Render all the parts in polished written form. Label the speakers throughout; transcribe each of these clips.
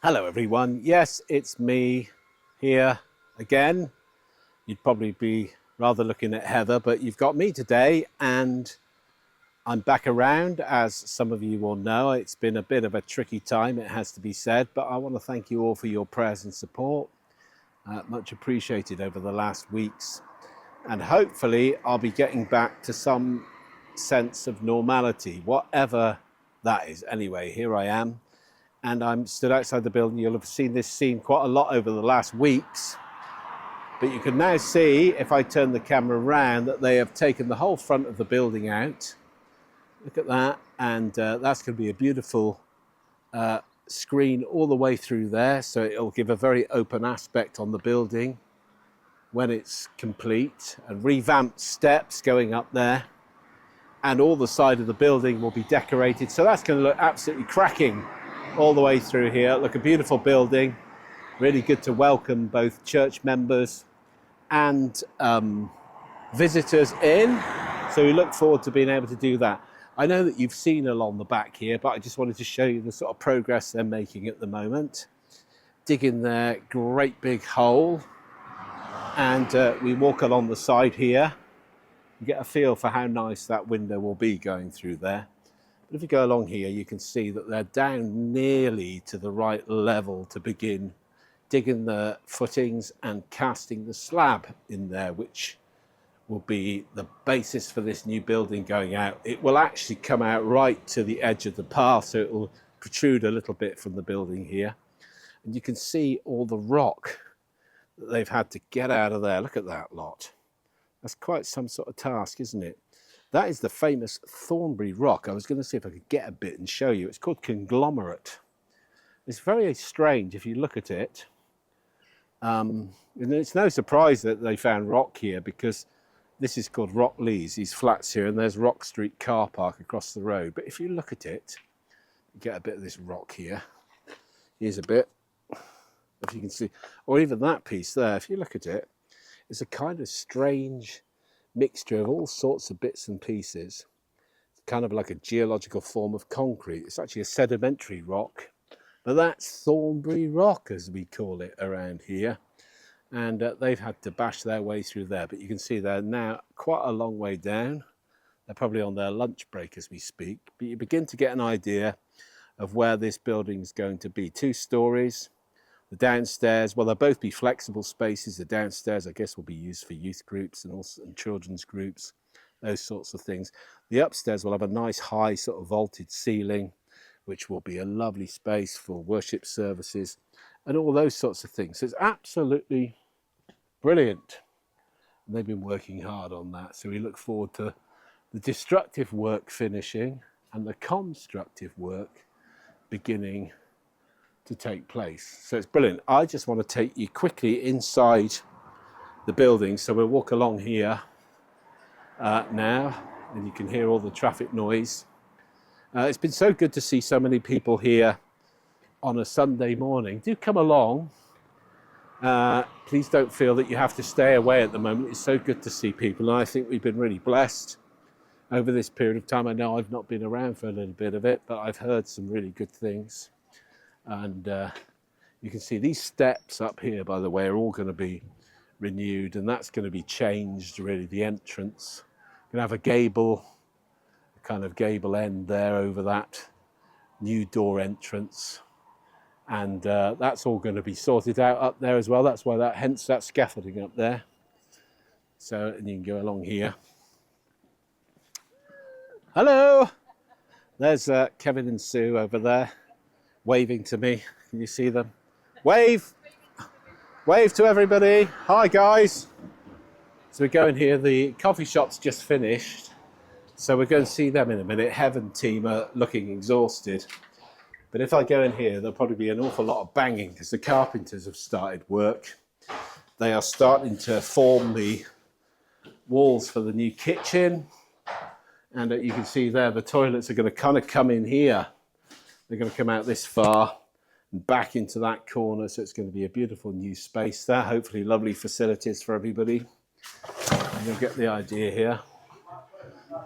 Speaker 1: Hello everyone. Yes, it's me here again. You'd probably be rather looking at Heather, but you've got me today and I'm back around. As some of you will know, it's been a bit of a tricky time, it has to be said, but I want to thank you all for your prayers and support. Much appreciated over the last weeks. And hopefully I'll be getting back to some sense of normality, whatever that is. Anyway, here I am. And I'm stood outside the building. You'll have seen this scene quite a lot over the last weeks. But you can now see, if I turn the camera around, that they have taken the whole front of the building out. Look at that. And that's going to be a beautiful screen all the way through there. So it'll give a very open aspect on the building when it's complete. And revamped steps going up there. And all the side of the building will be decorated. So that's going to look absolutely cracking all the way through here. Look, a beautiful building. Really good to welcome both church members and visitors in. So we look forward to being able to do that. I know that you've seen along the back here, but I just wanted to show you the sort of progress they're making at the moment. Digging their great big hole. And we walk along the side here. You get a feel for how nice that window will be going through there. But if you go along here, you can see that they're down nearly to the right level to begin digging the footings and casting the slab in there, which will be the basis for this new building going out. It will actually come out right to the edge of the path, so it will protrude a little bit from the building here. And you can see all the rock that they've had to get out of there. Look at that lot. That's quite some sort of task, isn't it? That is the famous Thornbury rock. I was going to see if I could get a bit and show you. It's called conglomerate. It's very strange if you look at it. And it's no surprise that they found rock here, because this is called Rock Leys, these flats here, and there's Rock Street car park across the road. But if you look at it, you get a bit of this rock here. Here's a bit, if you can see, or even that piece there. If you look at it, it's a kind of strange mixture of all sorts of bits and pieces. It's kind of like a geological form of concrete. It's actually a sedimentary rock, but that's Thornbury rock, as we call it around here. And they've had to bash their way through there, but you can see they're now quite a long way down. They're probably on their lunch break as we speak, but you begin to get an idea of where this building is going to be. 2 stories. The downstairs, well, they'll both be flexible spaces. The downstairs, I guess, will be used for youth groups and also and children's groups, those sorts of things. The upstairs will have a nice high sort of vaulted ceiling, which will be a lovely space for worship services and all those sorts of things. So it's absolutely brilliant. And they've been working hard on that. So we look forward to the destructive work finishing and the constructive work beginning to take place. So it's brilliant. I just want to take you quickly inside the building. So we'll walk along here now, and you can hear all the traffic noise. It's been so good to see so many people here on a Sunday morning. Do come along. Please don't feel that you have to stay away at the moment. It's so good to see people, and I think we've been really blessed over this period of time. I know I've not been around for a little bit of it, but I've heard some really good things. And you can see these steps up here, by the way, are all going to be renewed, and that's going to be changed, really. The entrance, going to have a gable, a kind of gable end there over that new door entrance, and that's all going to be sorted out up there as well. That's why hence that scaffolding up there. So, and you can go along here. Hello, there's Kevin and Sue over there, waving to me. Can you see them? Wave! Wave to everybody. Hi, guys. So we're going here. The coffee shop's just finished. So we're going to see them in a minute. Heaven team are looking exhausted. But if I go in here, there'll probably be an awful lot of banging because the carpenters have started work. They are starting to form the walls for the new kitchen. And you can see there, the toilets are going to kind of come in here. They're going to come out this far and back into that corner, so it's going to be a beautiful new space there. Hopefully lovely facilities for everybody. And you'll get the idea here.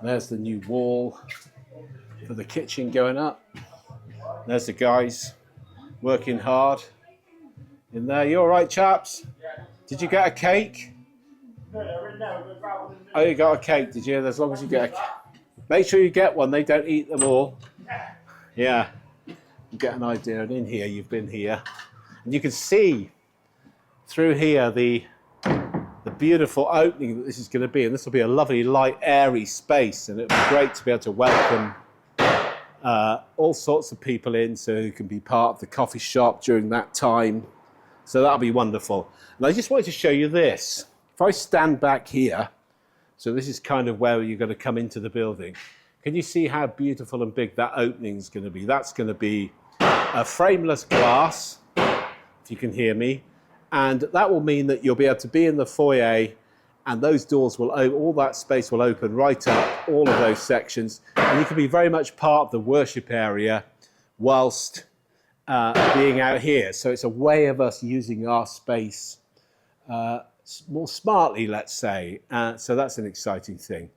Speaker 1: There's the new wall for the kitchen going up. There's the guys working hard in there. You all right, chaps? Did you get a cake? Oh, you got a cake, did you? As long as you get a cake. Make sure you get one. They don't eat them all. Yeah. You get an idea. And in here, you've been here. And you can see through here the beautiful opening that this is going to be. And this will be a lovely, light, airy space. And it'll be great to be able to welcome all sorts of people in so who can be part of the coffee shop during that time. So that'll be wonderful. And I just wanted to show you this. If I stand back here, so this is kind of where you're going to come into the building. Can you see how beautiful and big that opening is going to be? That's going to be a frameless glass, if you can hear me. And that will mean that you'll be able to be in the foyer and those doors will open, all that space will open right up, all of those sections. And you can be very much part of the worship area whilst being out here. So it's a way of us using our space more smartly, let's say. So that's an exciting thing.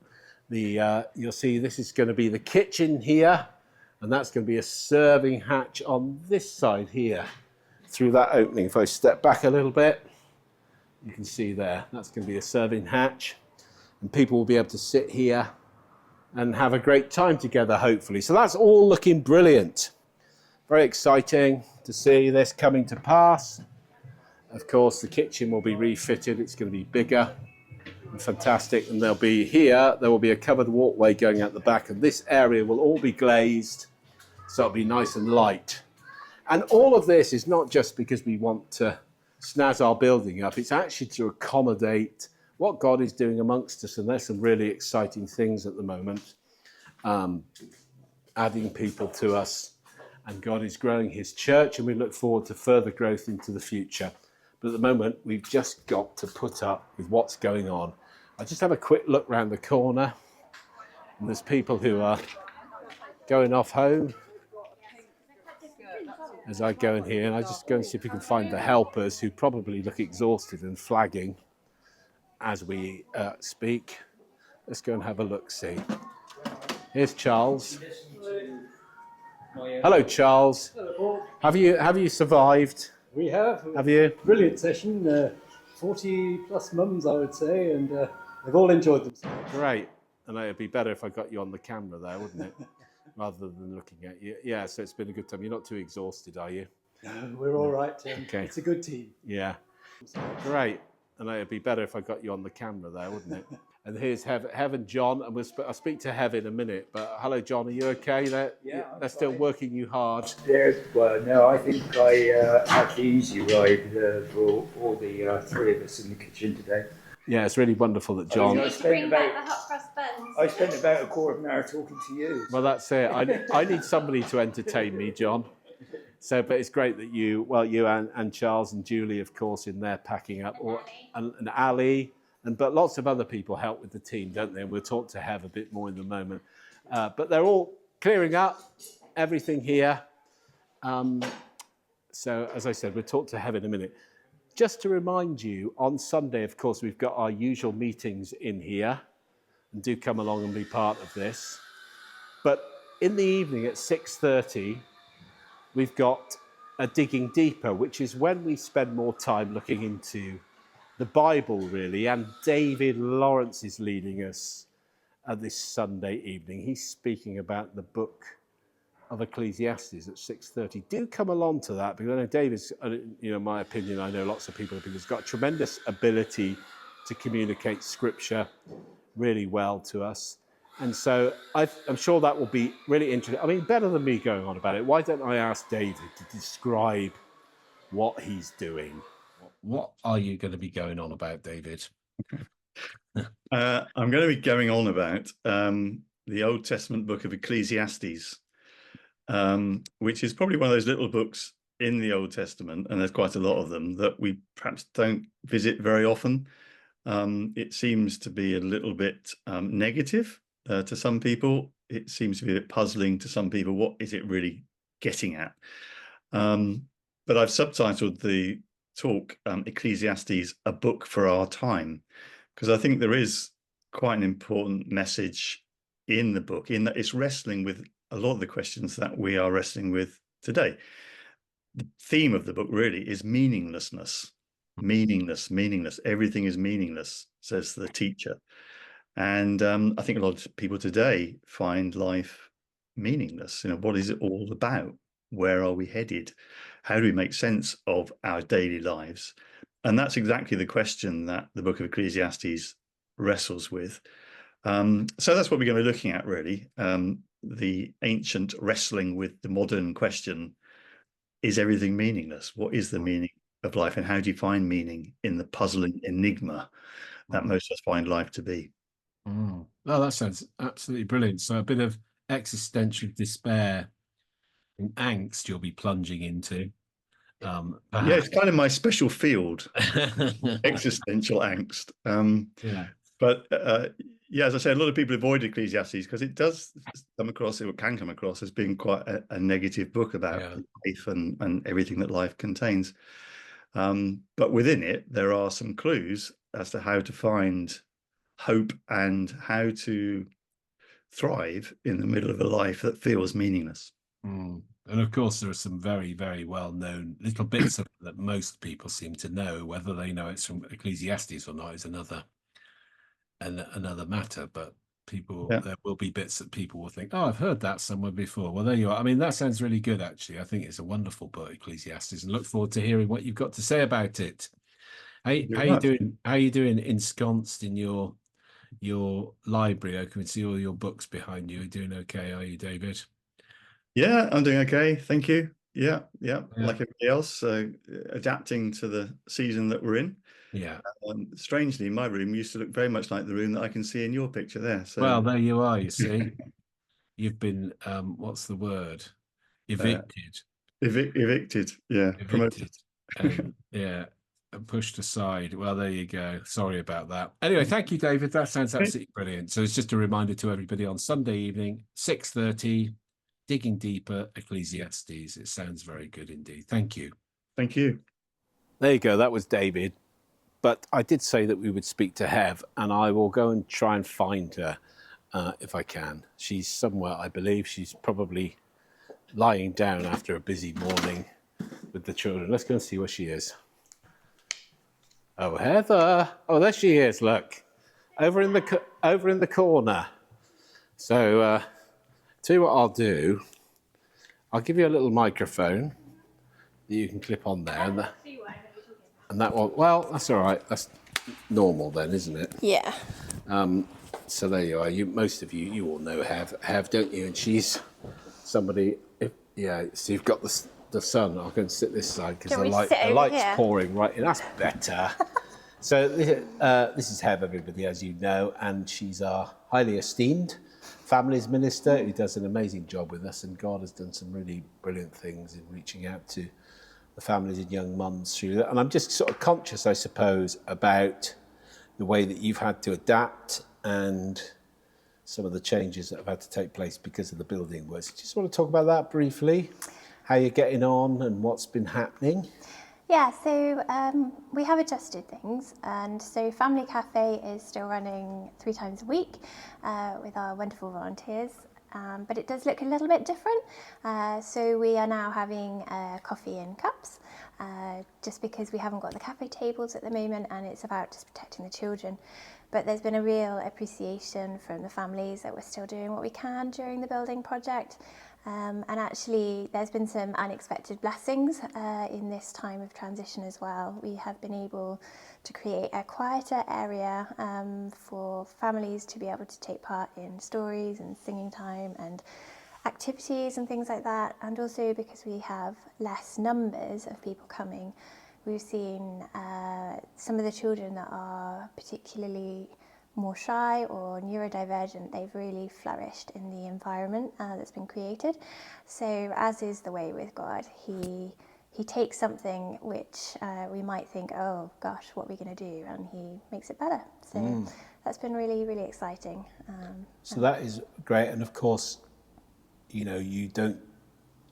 Speaker 1: You'll see this is going to be the kitchen here, and that's going to be a serving hatch on this side here through that opening. If I step back a little bit, you can see there, that's going to be a serving hatch, and people will be able to sit here and have a great time together, hopefully. So that's all looking brilliant. Very exciting to see this coming to pass. Of course, the kitchen will be refitted. It's going to be bigger and fantastic. And there'll be here, there will be a covered walkway going out the back. And this area will all be glazed, so it'll be nice and light. And all of this is not just because we want to snazz our building up. It's actually to accommodate what God is doing amongst us. And there's some really exciting things at the moment, adding people to us. And God is growing his church, and we look forward to further growth into the future. But at the moment, we've just got to put up with what's going on. I just have a quick look round the corner, and there's people who are going off home as I go in here, and I just go and see if we can find the helpers who probably look exhausted and flagging as we speak. Let's go and have a look-see. Here's Charles. Hello, Charles.
Speaker 2: Hello, Paul.
Speaker 1: Have you survived?
Speaker 2: We have.
Speaker 1: Have you?
Speaker 2: Brilliant session. 40 plus mums, I would say, and they've all enjoyed themselves.
Speaker 1: Great. And it'd be better if I got you on the camera there, wouldn't it? Rather than looking at you. Yeah, so it's been a good time. You're not too exhausted, are you?
Speaker 2: No, we're all right.
Speaker 1: Okay.
Speaker 2: It's a good team.
Speaker 1: Yeah. Great. And it'd be better if I got you on the camera there, wouldn't it? And here's Heaven, John, and I'll speak to Heaven in a minute. But hello, John, are you okay? They're still working you hard.
Speaker 3: Yes, well, no, I think I had the easy ride for all the three of us in the kitchen today.
Speaker 1: Yeah, it's really wonderful that John...
Speaker 3: I spent about a quarter of an hour talking to you.
Speaker 1: Well, that's it. I need somebody to entertain me, John. So, but it's great that you and Charles and Julie, of course, in there packing up, and Ali, but lots of other people help with the team, don't they? And we'll talk to Hev a bit more in the moment. But they're all clearing up everything here. So, as I said, we'll talk to Hev in a minute. Just to remind you, on Sunday, of course, we've got our usual meetings in here, and do come along and be part of this. But in the evening at 6:30, we've got a Digging Deeper, which is when we spend more time looking into the Bible, really. And David Lawrence is leading us this Sunday evening. He's speaking about the book of Ecclesiastes at 6:30. Do come along to that, because I know David's, my opinion, I know lots of people have got a tremendous ability to communicate scripture really well to us. And so I'm sure that will be really interesting. I mean, better than me going on about it. Why don't I ask David to describe what he's doing? What are you going to be going on about, David?
Speaker 4: I'm going to be going on about the Old Testament book of Ecclesiastes, which is probably one of those little books in the Old Testament, and there's quite a lot of them, that we perhaps don't visit very often. It seems to be a little bit negative to some people. It seems to be a bit puzzling to some people. What is it really getting at? But I've subtitled the talk Ecclesiastes, a book for our time, because I think there is quite an important message in the book, in that it's wrestling with a lot of the questions that we are wrestling with today. the theme of the book really is meaninglessness. Meaningless. Everything is meaningless, says the teacher. And I think a lot of people today find life meaningless. What is it all about? Where are we headed? How do we make sense of our daily lives? And that's exactly the question that the book of Ecclesiastes wrestles with. So that's what we're going to be looking at, really. The ancient wrestling with the modern question, is everything meaningless? What is the meaning of life, and how do you find meaning in the puzzling enigma that most of us find life to be?
Speaker 1: Oh, that sounds absolutely brilliant. So a bit of existential despair and angst you'll be plunging into.
Speaker 4: Yeah, it's kind of my special field, existential angst.
Speaker 1: Yeah.
Speaker 4: But yeah, as I say, a lot of people avoid Ecclesiastes because it does come across, it can come across as being quite a negative book about life and everything that life contains. But within it, there are some clues as to how to find hope and how to thrive in the middle of a life that feels meaningless.
Speaker 1: And of course, there are some very, very well-known little bits of that most people seem to know. Whether they know it's from Ecclesiastes or not is another matter. But there will be bits that people will think, "Oh, I've heard that somewhere before." Well, there you are. I mean, that sounds really good, actually. I think it's a wonderful book, Ecclesiastes, and look forward to hearing what you've got to say about it. How you doing? How are you doing ensconced in your library? I can see all your books behind you. Are you doing okay? Are you, David?
Speaker 4: Yeah, I'm doing okay. Thank you. Yeah. Like everybody else, adapting to the season that we're in.
Speaker 1: Yeah.
Speaker 4: Strangely, my room used to look very much like the room that I can see in your picture there. So,
Speaker 1: well, there you are. You see, you've been what's the word? Evicted.
Speaker 4: Evicted. Yeah.
Speaker 1: Evicted.
Speaker 4: Promoted.
Speaker 1: Yeah. Pushed aside. Well, there you go. Sorry about that. Anyway, thank you, David. That sounds absolutely brilliant. So it's just a reminder to everybody on Sunday evening, 6:30. Digging Deeper, Ecclesiastes. It sounds very good indeed. Thank you.
Speaker 4: Thank you.
Speaker 1: There you go. That was David. But I did say that we would speak to Hev, and I will go and try and find her if I can. She's somewhere, I believe. She's probably lying down after a busy morning with the children. Let's go and see where she is. Oh, Heather. Oh, there she is. Look. Over in the corner. So... tell you what I'll do. I'll give you a little microphone that you can clip on there, and that one. Well, that's all right. That's normal then, isn't it?
Speaker 5: Yeah.
Speaker 1: So there you are. Most of you all know Hev, don't you? And she's somebody. So you've got the sun. I'll go and sit this side because the light's pouring right in. That's better. So this is Hev, everybody, as you know, and she's our highly esteemed Families Minister, who does an amazing job with us, and God has done some really brilliant things in reaching out to the families and young mums through that. And I'm just sort of conscious, I suppose, about the way that you've had to adapt and some of the changes that have had to take place because of the building works. Just want to talk about that briefly, how you're getting on and what's been happening.
Speaker 5: Yeah, so we have adjusted things, and so Family Cafe is still running 3 times a week with our wonderful volunteers, but it does look a little bit different. So we are now having coffee in cups, just because we haven't got the cafe tables at the moment, and it's about just protecting the children. But there's been a real appreciation from the families that we're still doing what we can during the building project. And actually, there's been some unexpected blessings in this time of transition as well. We have been able to create a quieter area for families to be able to take part in stories and singing time and activities and things like that. And also because we have less numbers of people coming, we've seen some of the children that are particularly more shy or neurodivergent, they've really flourished in the environment that's been created. So as is the way with God, he takes something which we might think, oh gosh, what are we going to do? And he makes it better. So that's been really, really exciting.
Speaker 1: So that is great. And of course, you don't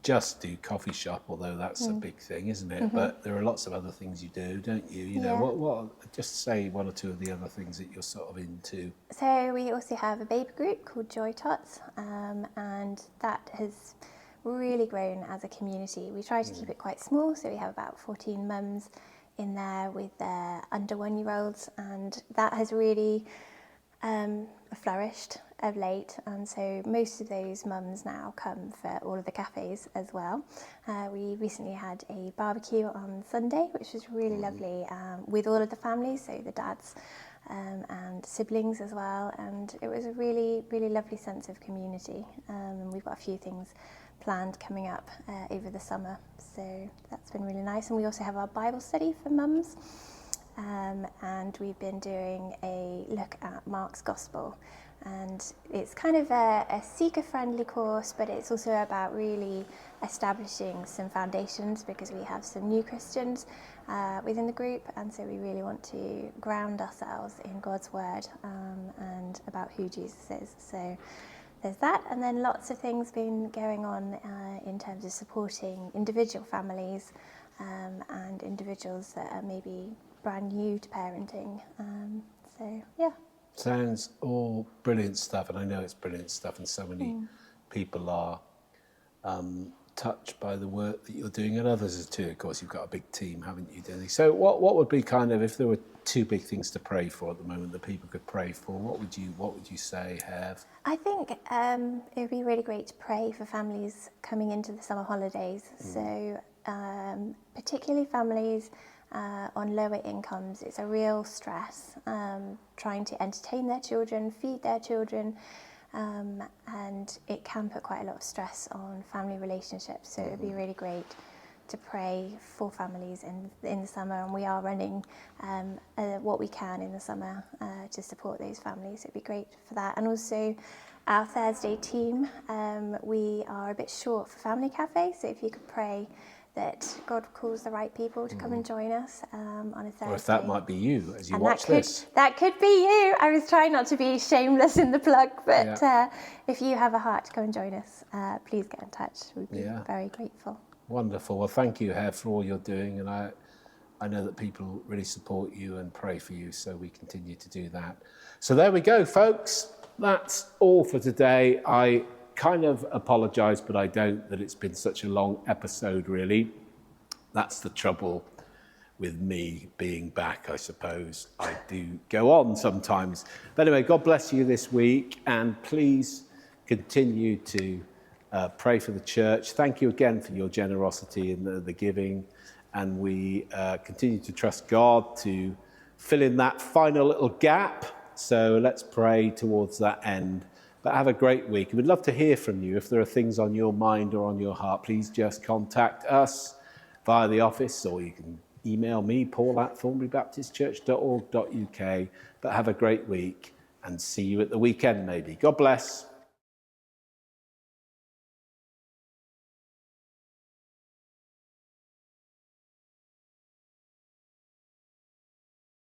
Speaker 1: just do coffee shop, although that's a big thing, isn't it? Mm-hmm. But there are lots of other things you do, don't you? You know, what just say one or two of the other things that you're sort of into.
Speaker 5: So we also have a baby group called Joy Tots, and that has really grown as a community. We try to keep it quite small, so we have about 14 mums in there with their under 1-year-olds, and that has really flourished of late, and so most of those mums now come for all of the cafes as well. We recently had a barbecue on Sunday, which was really lovely, with all of the families, so the dads and siblings as well, and it was a really, really lovely sense of community. And we've got a few things planned coming up over the summer, so that's been really nice. And we also have our Bible study for mums, and we've been doing a look at Mark's Gospel, and it's kind of a seeker-friendly course, but it's also about really establishing some foundations, because we have some new Christians within the group, and so we really want to ground ourselves in God's word and about who Jesus is. So there's that, and then lots of things been going on in terms of supporting individual families and individuals that are maybe brand new to parenting. So yeah.
Speaker 1: Sounds all brilliant stuff, and I know it's brilliant stuff, and so many people are touched by the work that you're doing, and others too. Of course, you've got a big team, haven't you, Denny? So what would be kind of, if there were two big things to pray for at the moment that people could pray for, what would you say, Hev?
Speaker 5: I think it would be really great to pray for families coming into the summer holidays. So particularly families on lower incomes, it's a real stress trying to entertain their children, feed their children, and it can put quite a lot of stress on family relationships. So it would be really great to pray for families in the summer, and we are running what we can in the summer to support those families. It'd be great for that. And also our Thursday team, we are a bit short for Family Cafe, so if you could pray that God calls the right people to come and join us on a Thursday.
Speaker 1: Or if that might be you as you
Speaker 5: And
Speaker 1: watch this.
Speaker 5: That could be you. I was trying not to be shameless in the plug, but if you have a heart to come and join us, please get in touch. We'd be very grateful.
Speaker 1: Wonderful. Well, thank you, Hev, for all you're doing, and I know that people really support you and pray for you, so we continue to do that. So there we go, folks. That's all for today. I kind of apologise, but I don't, that it's been such a long episode, really. That's the trouble with me being back, I suppose. I do go on sometimes. But anyway, God bless you this week, and please continue to pray for the church. Thank you again for your generosity in the giving, and we continue to trust God to fill in that final little gap. So let's pray towards that end. But have a great week. We'd love to hear from you. If there are things on your mind or on your heart, please just contact us via the office, or you can email me, paul@thornburybaptistchurch.org.uk. But have a great week, and see you at the weekend maybe. God bless.